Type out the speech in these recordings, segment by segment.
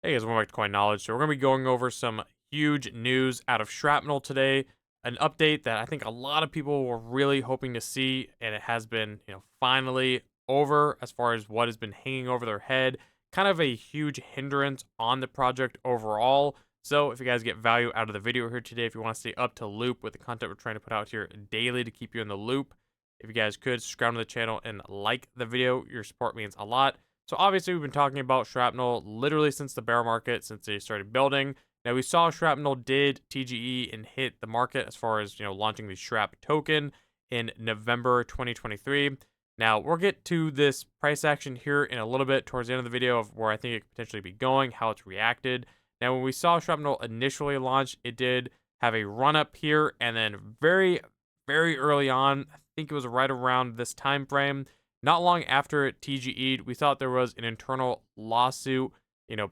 Hey guys, welcome back to Coin Knowledge. So we're going to be going over some huge news out of Shrapnel today. An update that I think a lot of people were really hoping to see, and it has been, finally over as far as what has been hanging over their head. Kind of a huge hindrance on the project overall. So if you guys get value out of the video here today, if you want to stay up to loop with the content we're trying to put out here daily to keep you in the loop, if you guys could subscribe to the channel and like the video, your support means a lot. So obviously we've been talking about Shrapnel literally since the bear market, since they started building. Now we saw Shrapnel did TGE and hit the market as far as, launching the Shrap token in November 2023. Now we'll get to this price action here in a little bit towards the end of the video of where I think it could potentially be going, how it's reacted. Now when we saw Shrapnel initially launch, it did have a run up here and then very, very early on, I think it was right around this time frame, not long after it TGE'd, we thought there was an internal lawsuit,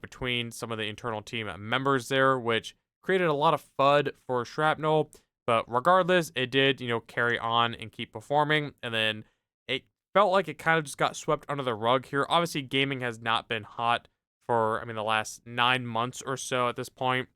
between some of the internal team members there, which created a lot of FUD for Shrapnel. But regardless, it did, carry on and keep performing. And then it felt like it kind of just got swept under the rug here. Obviously, gaming has not been hot for, the last 9 months or so at this point,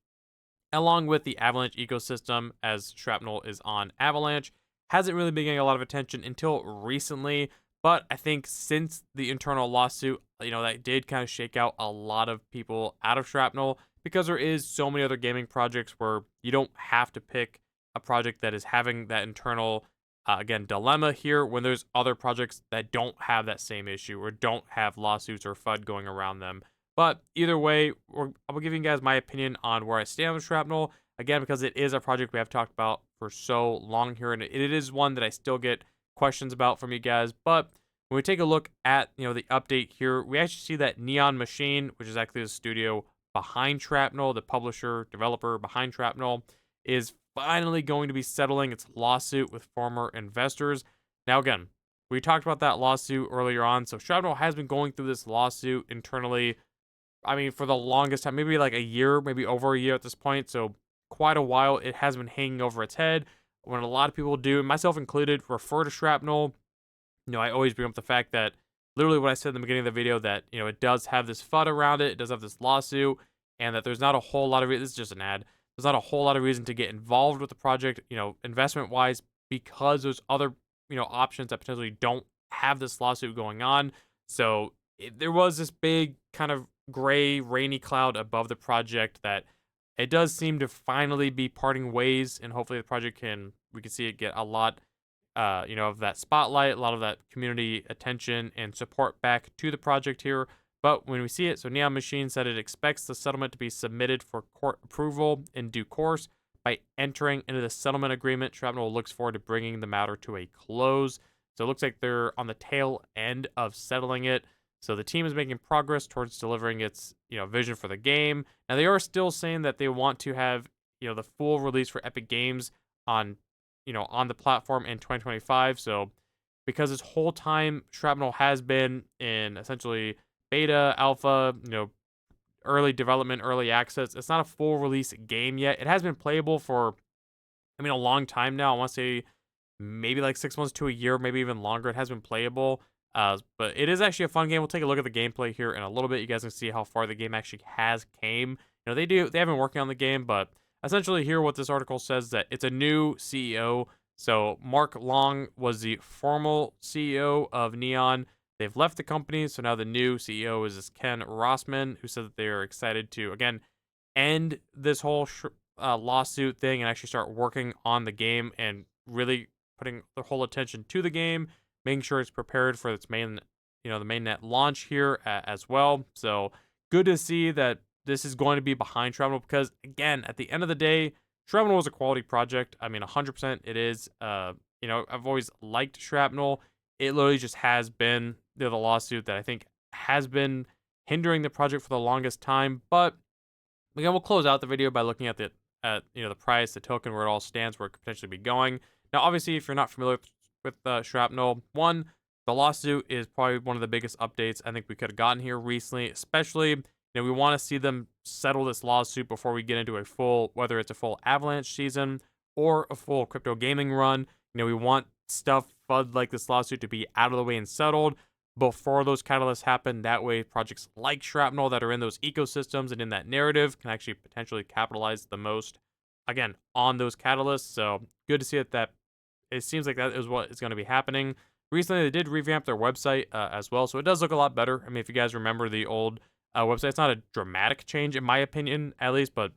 along with the Avalanche ecosystem, as Shrapnel is on Avalanche. Hasn't really been getting a lot of attention until recently, but I think since the internal lawsuit, that did kind of shake out a lot of people out of Shrapnel because there is so many other gaming projects where you don't have to pick a project that is having that internal, again, dilemma here when there's other projects that don't have that same issue or don't have lawsuits or FUD going around them. But either way, I'll be giving you guys my opinion on where I stand with Shrapnel. Again, because it is a project we have talked about for so long here, and it is one that I still get questions about from you guys. But when we take a look at the update here, we actually see that Neon Machine, which is actually the studio behind Shrapnel, the publisher developer behind Shrapnel, is finally going to be settling its lawsuit with former investors. Now, again, we talked about that lawsuit earlier on. So Shrapnel has been going through this lawsuit internally, for the longest time, maybe like a year, maybe over a year at this point. So quite a while, it has been hanging over its head. When a lot of people do, myself included, refer to Shrapnel, I always bring up the fact that literally what I said in the beginning of the video that, it does have this FUD around it. It does have this lawsuit, and that there's not a whole lot of it. This is just an ad. There's not a whole lot of reason to get involved with the project, investment wise, because there's other, options that potentially don't have this lawsuit going on. So there was this big kind of gray, rainy cloud above the project that it does seem to finally be parting ways, and hopefully we can see it get a lot, of that spotlight, a lot of that community attention and support back to the project here. But when we see it, so Neon Machine said it expects the settlement to be submitted for court approval in due course. By entering into the settlement agreement, Shrapnel looks forward to bringing the matter to a close. So it looks like they're on the tail end of settling it. So the team is making progress towards delivering its, vision for the game. Now they are still saying that they want to have, the full release for Epic Games on, on the platform in 2025. So because this whole time Shrapnel has been in essentially beta, alpha, early development, early access, it's not a full release game yet. It has been playable for, a long time now. I want to say maybe like 6 months to a year, maybe even longer. It has been playable. But it is actually a fun game. We'll take a look at the gameplay here in a little bit. You guys can see how far the game actually has came. They have been working on the game, but essentially here what this article says that it's a new CEO. So Mark Long was the formal CEO of Neon. They've left the company, so now the new CEO is this Ken Rossman, who said that they are excited to again end this whole lawsuit thing and actually start working on the game and really putting their whole attention to the game, making sure it's prepared for its main, the mainnet launch here as well. So good to see that this is going to be behind Shrapnel because, again, at the end of the day, Shrapnel was a quality project. 100% it is. I've always liked Shrapnel. It literally just has been the lawsuit that I think has been hindering the project for the longest time. But again, we'll close out the video by looking at the price, the token, where it all stands, where it could potentially be going. Now, obviously, if you're not familiar with Shrapnel, one, the lawsuit is probably one of the biggest updates I think we could have gotten here recently, especially, we want to see them settle this lawsuit before we get into whether it's a full Avalanche season or a full crypto gaming run. We want stuff FUD like this lawsuit to be out of the way and settled. before those catalysts happen. That way, projects like Shrapnel that are in those ecosystems and in that narrative can actually potentially capitalize the most, again, on those catalysts. So good to see that it seems like that is what is going to be happening. Recently, they did revamp their website as well, so it does look a lot better. I mean, if you guys remember the old website, it's not a dramatic change in my opinion, at least, but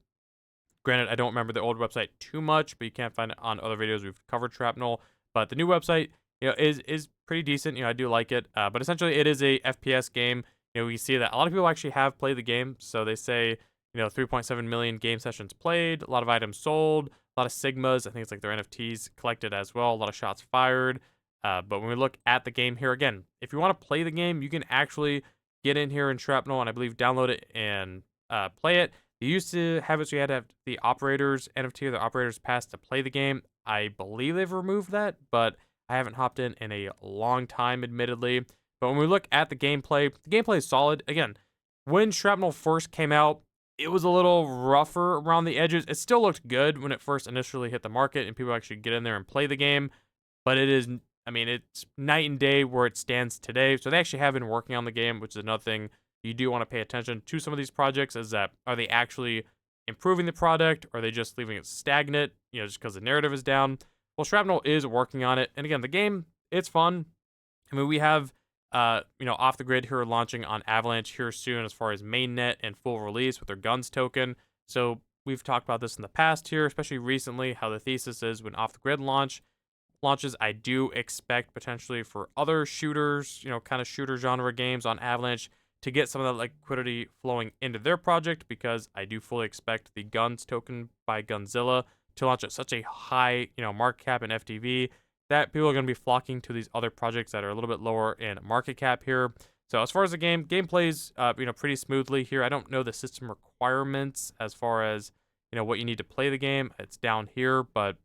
granted, I don't remember the old website too much, but you can't find it on other videos we've covered Shrapnel. But the new website, is pretty decent. I do like it. But essentially, it is a FPS game. We see that a lot of people actually have played the game. So they say, 3.7 million game sessions played, a lot of items sold, a lot of Sigmas. I think it's like their NFTs collected as well, a lot of shots fired. But when we look at the game here again, if you want to play the game, you can actually get in here in Shrapnel and I believe download it and play it. You used to have it so you had to have the operators NFT or the operators pass to play the game. I believe they've removed that, but I haven't hopped in a long time, admittedly. But when we look at the gameplay is solid. Again, when Shrapnel first came out, it was a little rougher around the edges. It still looked good when it first initially hit the market and people actually get in there and play the game. But it's night and day where it stands today. So they actually have been working on the game, which is another thing you do want to pay attention to some of these projects. Is that, are they actually improving the product? Or are they just leaving it stagnant, just because the narrative is down? Well, Shrapnel is working on it. And again, the game, it's fun. I mean, we have, Off the Grid here launching on Avalanche here soon as far as mainnet and full release with their guns token. So we've talked about this in the past here, especially recently, how the thesis is when Off the Grid launches, I do expect potentially for other shooters, kind of shooter genre games on Avalanche to get some of that liquidity flowing into their project, because I do fully expect the guns token by Gunzilla to launch at such a high, market cap and FTV that people are going to be flocking to these other projects that are a little bit lower in market cap here. So as far as the game plays, pretty smoothly here. I don't know the system requirements as far as, what you need to play the game. It's down here, but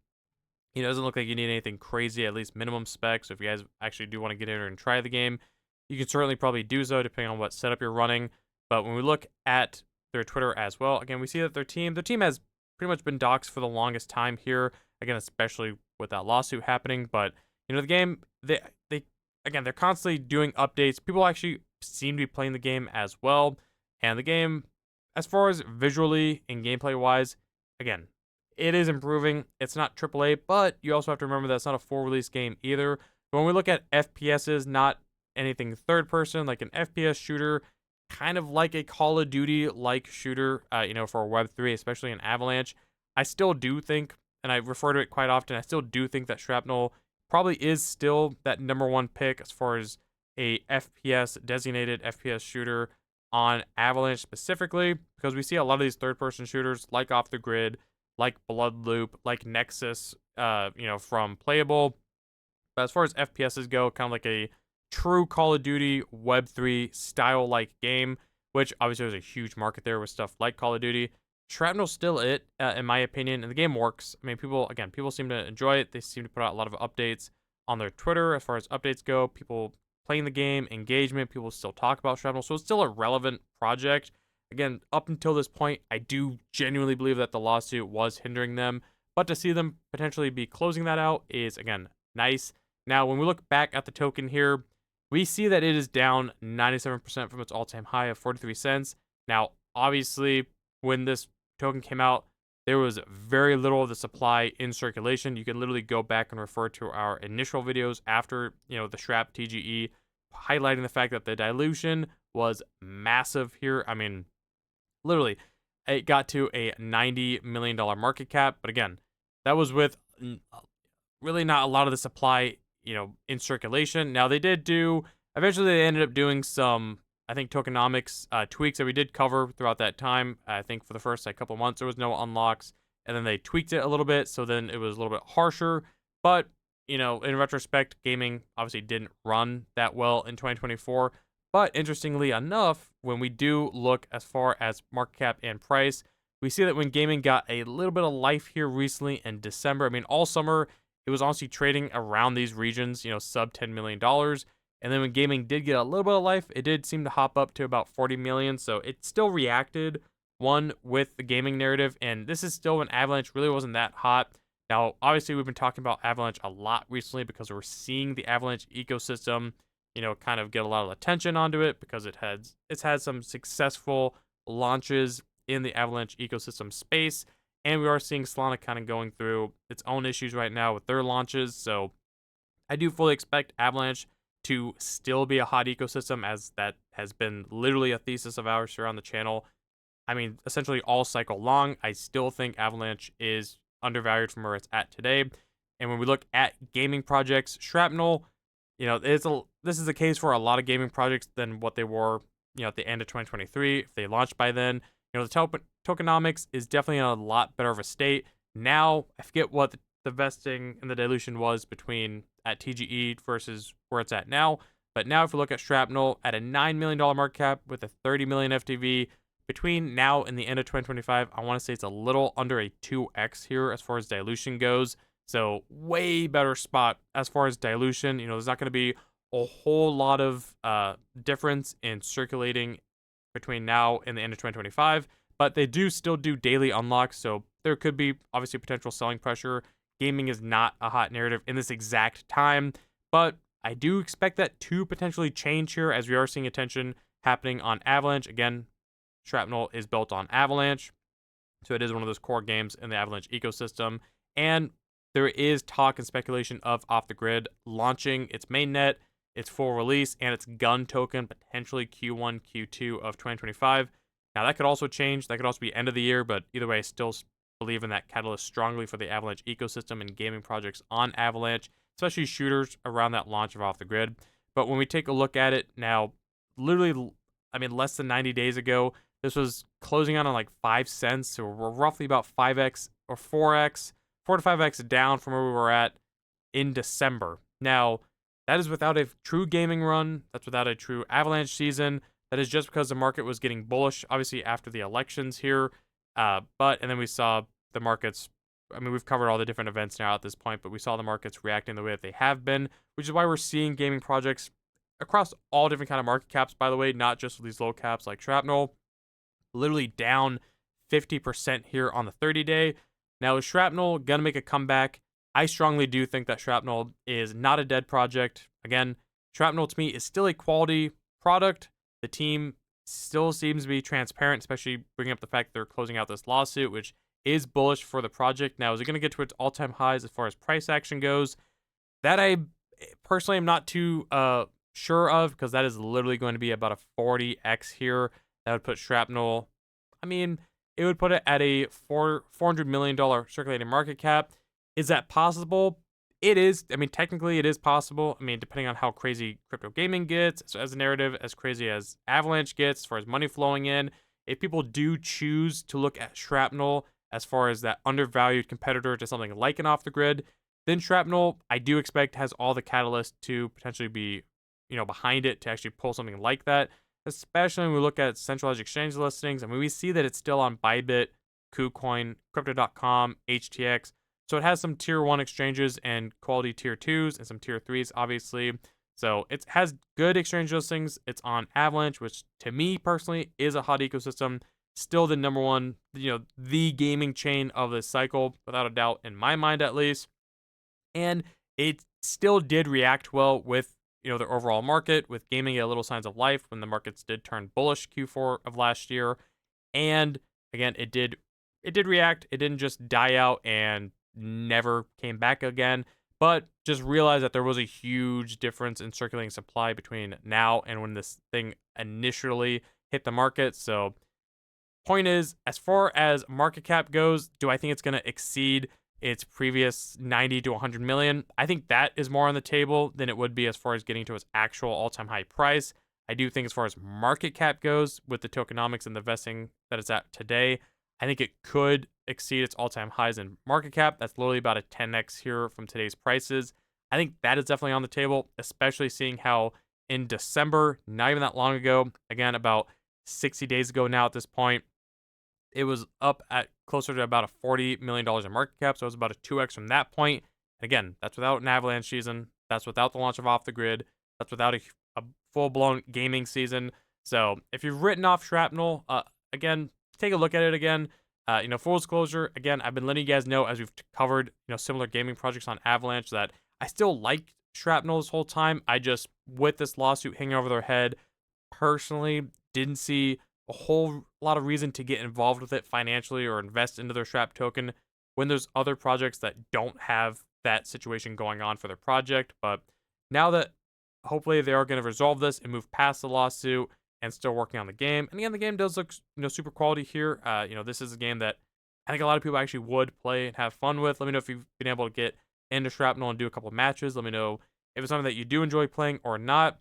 it doesn't look like you need anything crazy, at least minimum specs. So if you guys actually do want to get in and try the game, you can certainly probably do so depending on what setup you're running. But when we look at their Twitter as well, again, we see that their team has pretty much been doxxed for the longest time here. Again, especially with that lawsuit happening. But, the game, they're constantly doing updates. People actually seem to be playing the game as well. And the game, as far as visually and gameplay wise, again, it is improving. It's not AAA, but you also have to remember that it's not a full release game either. But when we look at FPSs, not anything third person, like an FPS shooter, kind of like a Call of Duty like shooter, for Web3, especially in Avalanche, I still do think, and I refer to it quite often, I still do think that Shrapnel probably is still that number one pick as far as a designated FPS shooter on Avalanche specifically, because we see a lot of these third person shooters like Off the Grid, like Bloodloop, like Nexus, from Playable. But as far as FPSs go, kind of like a true Call of Duty Web3 style like game, which obviously there's a huge market there with stuff like Call of Duty. Shrapnel's still it, in my opinion, and the game works. I mean, people seem to enjoy it. They seem to put out a lot of updates on their Twitter as far as updates go. People playing the game, engagement, people still talk about Shrapnel, so it's still a relevant project. Again, up until this point, I do genuinely believe that the lawsuit was hindering them, but to see them potentially be closing that out is, again, nice. Now, when we look back at the token here, we see that it is down 97% from its all-time high of 43 cents. Now, obviously, when this token came out, there was very little of the supply in circulation. You can literally go back and refer to our initial videos after, the Shrap TGE, highlighting the fact that the dilution was massive here. I mean, literally, it got to a $90 million market cap. But again, that was with really not a lot of the supply, in circulation. Now, eventually they ended up doing some, I think, tokenomics tweaks that we did cover throughout that time. I think for the first couple months, there was no unlocks. And then they tweaked it a little bit. So then it was a little bit harsher. But, in retrospect, gaming obviously didn't run that well in 2024. But interestingly enough, when we do look as far as market cap and price, we see that when gaming got a little bit of life here recently in December, I mean, all summer, it was honestly trading around these regions, sub $10 million. And then when gaming did get a little bit of life, it did seem to hop up to about 40 million. So it still reacted, with the gaming narrative. And this is still when Avalanche really wasn't that hot. Now, obviously, we've been talking about Avalanche a lot recently because we're seeing the Avalanche ecosystem kind of get a lot of attention onto it because it's had some successful launches in the Avalanche ecosystem space, and we are seeing Solana kind of going through its own issues right now with their launches. So I do fully expect Avalanche to still be a hot ecosystem, as that has been literally a thesis of ours here on the channel. I mean, essentially all cycle long. I still think Avalanche is undervalued from where it's at today. And when we look at gaming projects, Shrapnel, this is the case for a lot of gaming projects than what they were, at the end of 2023. If they launched by then, the tokenomics is definitely in a lot better of a state. Now, I forget what the vesting and the dilution was between at TGE versus where it's at now. But now if we look at Shrapnel at a $9 million market cap with a 30 million FTV, between now and the end of 2025, I want to say it's a little under a 2x here as far as dilution goes. So way better spot as far as dilution. There's not going to be a whole lot of difference in circulating between now and the end of 2025, but they do still do daily unlocks, so there could be obviously potential selling pressure. Gaming is not a hot narrative in this exact time, but I do expect that to potentially change here as we are seeing attention happening on Avalanche. Again, Shrapnel is built on Avalanche, so it is one of those core games in the Avalanche ecosystem, and there is talk and speculation of Off the Grid launching its mainnet, its full release, and its gun token potentially Q1, Q2 of 2025. Now, that could also change. That could also be end of the year, but either way, I still believe in that catalyst strongly for the Avalanche ecosystem and gaming projects on Avalanche, especially shooters around that launch of Off the Grid. But when we take a look at it now, literally, less than 90 days ago, this was closing out on like 5 cents, so we're roughly about 5x or 4x, 4 to 5x down from where we were at in December. Now, that is without a true gaming run. That's without a true Avalanche season. That is just because the market was getting bullish, obviously, after the elections here. And then we saw the markets. We've covered all the different events now at this point, but we saw the markets reacting the way that they have been, which is why we're seeing gaming projects across all different kind of market caps, by the way, not just these low caps like Shrapnel, literally down 50% here on the 30-day. Now, is Shrapnel going to make a comeback? I strongly do think that Shrapnel is not a dead project. Again, Shrapnel to me is still a quality product. The team still seems to be transparent, especially bringing up the fact that they're closing out this lawsuit, which is bullish for the project. Now, is it going to get to its all-time highs as far as price action goes? That I personally am not too sure of, because that is literally going to be about a 40x here. That would put Shrapnel, it would put it at a $400 million circulating market cap. Is that possible? It is. Technically it is possible. Depending on how crazy crypto gaming gets, so as a narrative, as crazy as Avalanche gets, as far as money flowing in, if people do choose to look at Shrapnel as far as that undervalued competitor to something like an Off the Grid, then Shrapnel, I do expect, has all the catalyst to potentially be, behind it to actually pull something like that, especially when we look at centralized exchange listings. We see that it's still on Bybit, KuCoin, Crypto.com, HTX. So it has some tier 1 exchanges and quality tier 2s and some tier 3s, obviously. So it has good exchange listings. It's on Avalanche, which to me personally is a hot ecosystem. Still the number one, the gaming chain of this cycle, without a doubt, in my mind at least. And it still did react well with, the overall market, with gaming a little signs of life when the markets did turn bullish Q4 of last year. And again, it did react. It didn't just die out and never came back again, but just realized that there was a huge difference in circulating supply between now and when this thing initially hit the market. So point is, as far as market cap goes, do I think it's going to exceed its previous 90 to 100 million? I think that is more on the table than it would be as far as getting to its actual all-time high price. I do think as far as market cap goes, with the tokenomics and the vesting that it's at today, I think it could exceed its all-time highs in market cap. That's literally about a 10x here from today's prices. I think that is definitely on the table, especially seeing how in December, not even that long ago, again, about 60 days ago now at this point, it was up at closer to about a $40 million in market cap. So it was about a 2x from that point. And again, that's without an Avalanche season. That's without the launch of Off the Grid. That's without a full-blown gaming season. So if you've written off Shrapnel, again, take a look at it again. Full disclosure, again, I've been letting you guys know as we've covered, similar gaming projects on Avalanche, that I still like Shrapnel this whole time. I just with this lawsuit hanging over their head, personally didn't see a whole lot of reason to get involved with it financially or invest into their Shrap token when there's other projects that don't have that situation going on for their project. But now that hopefully they are going to resolve this and move past the lawsuit and still working on the game. And again, the game does look, super quality here. This is a game that I think a lot of people actually would play and have fun with. Let me know if you've been able to get into Shrapnel and do a couple of matches. Let me know if it's something that you do enjoy playing or not.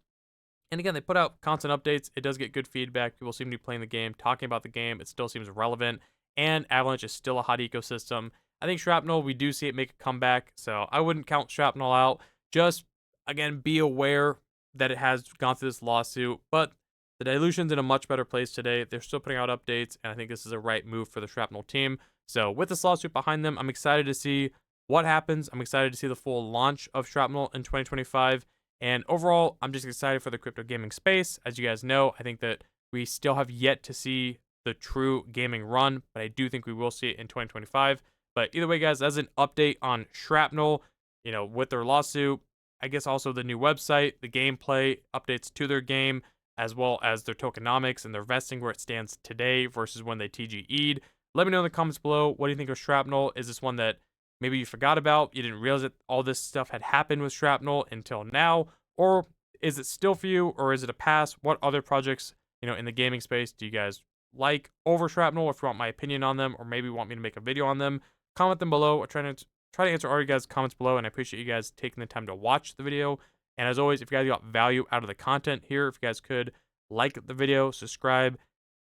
And again, they put out constant updates. It does get good feedback. People seem to be playing the game, talking about the game. It still seems relevant. And Avalanche is still a hot ecosystem. I think Shrapnel, we do see it make a comeback. So I wouldn't count Shrapnel out. Just, again, be aware that it has gone through this lawsuit. But the dilution's in a much better place today. They're still putting out updates. And I think this is a right move for the Shrapnel team. So with this lawsuit behind them, I'm excited to see what happens. I'm excited to see the full launch of Shrapnel in 2025. And overall, I'm just excited for the crypto gaming space. As you guys know, I think that we still have yet to see the true gaming run, but I do think we will see it in 2025. But either way, guys, as an update on Shrapnel, with their lawsuit, I guess also the new website, the gameplay updates to their game, as well as their tokenomics and their vesting where it stands today versus when they TGE'd. Let me know in the comments below. What do you think of Shrapnel? Is this one that maybe you forgot about, you didn't realize that all this stuff had happened with Shrapnel until now? Or is it still for you, or is it a pass? What other projects, in the gaming space do you guys like over Shrapnel? If you want my opinion on them, or maybe want me to make a video on them, comment them below. I try to answer all you guys' comments below, and I appreciate you guys taking the time to watch the video. And as always, if you guys got value out of the content here, if you guys could like the video, subscribe,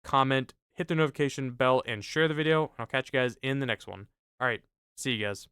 comment, hit the notification bell, and share the video. And I'll catch you guys in the next one. All right, see you guys.